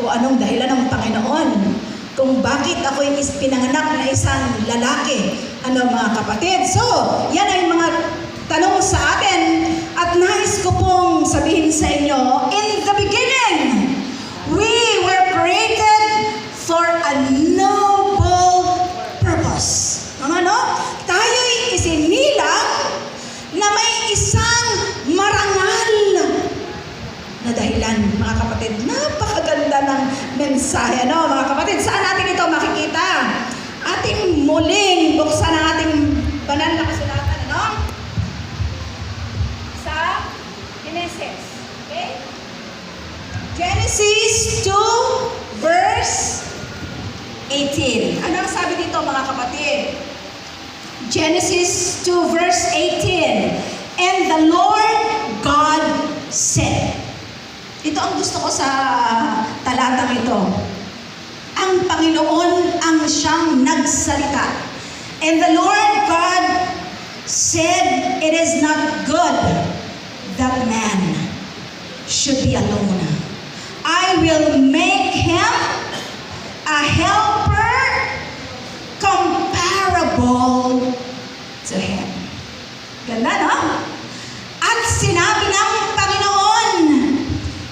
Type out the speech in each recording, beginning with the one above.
o anong dahilan ng Panginoon kung bakit ako'y pinanganak na isang lalaki. Ano mga kapatid? So, yan ay mga tanong sa atin at nais ko pong sabihin sa inyo, in the beginning, we were created for a noble purpose. Ano? Tayo'y isinilang na may isang marangal na dahilan, mga kapatid. Napakaganda ng mensahe, ano, mga kapatid. Saan natin ito makikita? Ating muling buksan ang ating banal na kasulatan, ano? Sa Genesis. Okay? Genesis 2, verse 18. Ano ang sabi dito, mga kapatid? Genesis 2, verse 18. And the Lord God said. Ito ang gusto ko sa talatang ito. Ang Panginoon ang siyang nagsalita. And the Lord God said, it is not good that man should be alone. I will make him a helper comparable to him. Ganda, no? At sinabi ng Panginoon,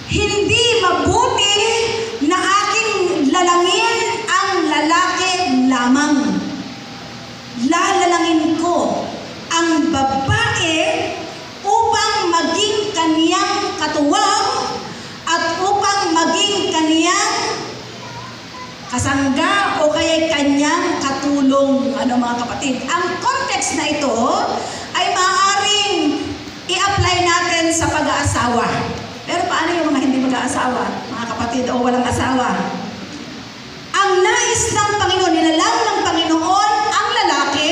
hindi mabuti na aking lalangin ang lalaki lamang. Lalalangin ko ang babae upang maging kaniyang katuwang at upang maging kaniyang kasangga o kaya kanyang katulong. Ano mga kapatid? Ang context na ito ay maaaring i-apply natin sa pag-aasawa. Pero paano yung mga hindi mag-aasawa? Mga kapatid o walang asawa? Ang nais ng Panginoon, nilalang ng Panginoon ang lalaki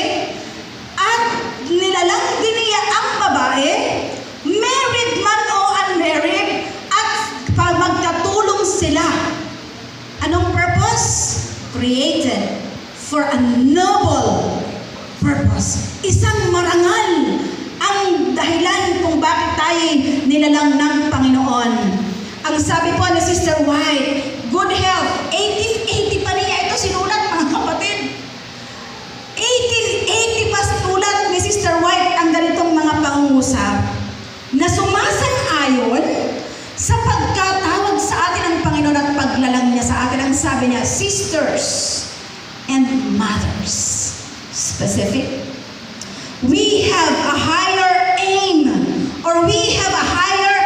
at nilalang din niya ang babae, married man o unmarried, at magkatulong sila. Anong purpose? Created for a noble purpose. Isang marangal ang dahilan kung bakit tayo nilalang ng Panginoon. Ang sabi po ni Sister White, good health. 1880 pa niya ito sinulat, mga kapatid. 1880 pa sinulat ni Sister White ang ganitong mga pangungusap na sumasang-ayon sa pagkatawag sa atin ng Panginoon at paglalang niya sa atin. Ang sabi niya, sisters and mothers. Specific. We have a higher aim, or we have a higher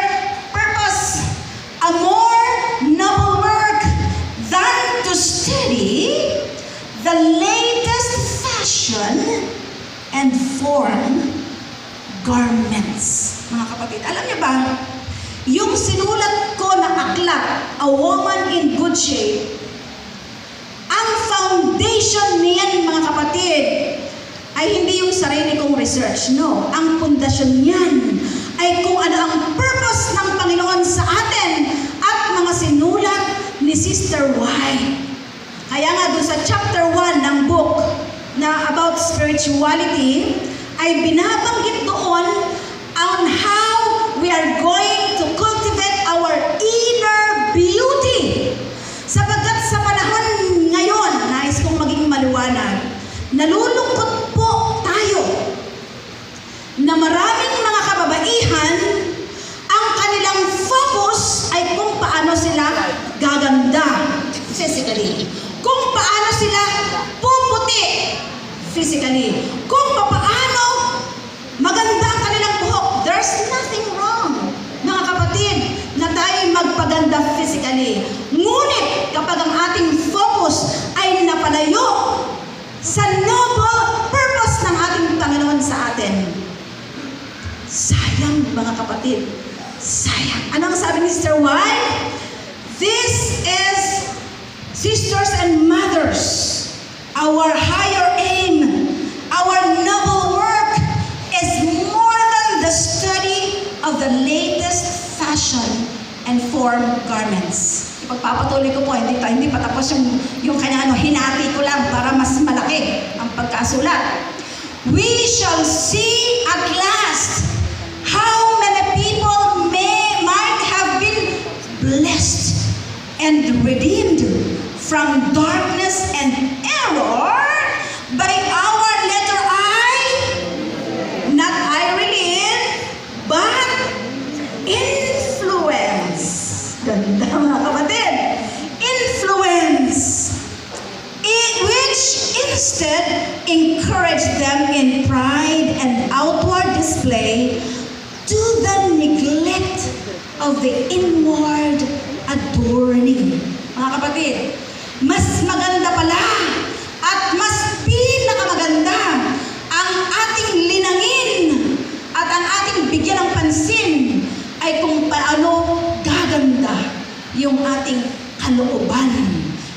purpose, a more noble work than to study the latest fashion and form garments. Mga kapatid, alam niyo ba, yung sinulat ko na aklat, A Woman in Good Shape, ang foundation niyan, mga kapatid, ay hindi yung sarili kong research. No. Ang pundasyon niyan ay kung ano ang purpose ng Panginoon sa atin at mga sinulat ni Sister White. Kaya nga doon sa chapter 1 ng book na about spirituality, ay binabanggit doon on how we are going to cultivate our inner beauty. Sapagkat sa panahon ngayon, nais kong maging maliwanag, nalulungkot po tayo na maraming mga kababaihan ang kanilang focus ay kung paano sila gaganda physically, kung paano sila puputi physically, kung paano maganda ang kanilang buhok. There's nothing wrong, mga kapatid, na tayo magpaganda physically. Ngunit kapag ang ating focus ay napalayo sa noble purpose ng ating Panginoon sa atin, sayang, mga kapatid, sayang. Anong sabi ni Sister White? This is, sisters and mothers, our higher aim, our noble work is more than the study of the latest fashion and form garments. Ipagpapatuloy ko po, hindi pa tapos yung kanya hinati ko lang para mas malaki ang pagkasulat. We shall see at last how many people might have been blessed and redeemed from darkness and error by our letter I, not Irene, but influence. Ganda mga kapatid. Influence. Which instead encouraged them in pride and outward display to the neglect of the inward adorning. Mga kapatid, mas maganda pala at mas pinakamaganda ang ating linangin at ang ating bigyan ng pansin ay kung paano gaganda yung ating kalooban,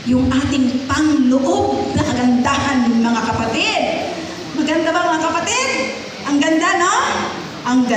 yung ating pangloob na kagandahan, mga kapatid. Maganda ba mga kapatid? Ang ganda, no? Ang ganda.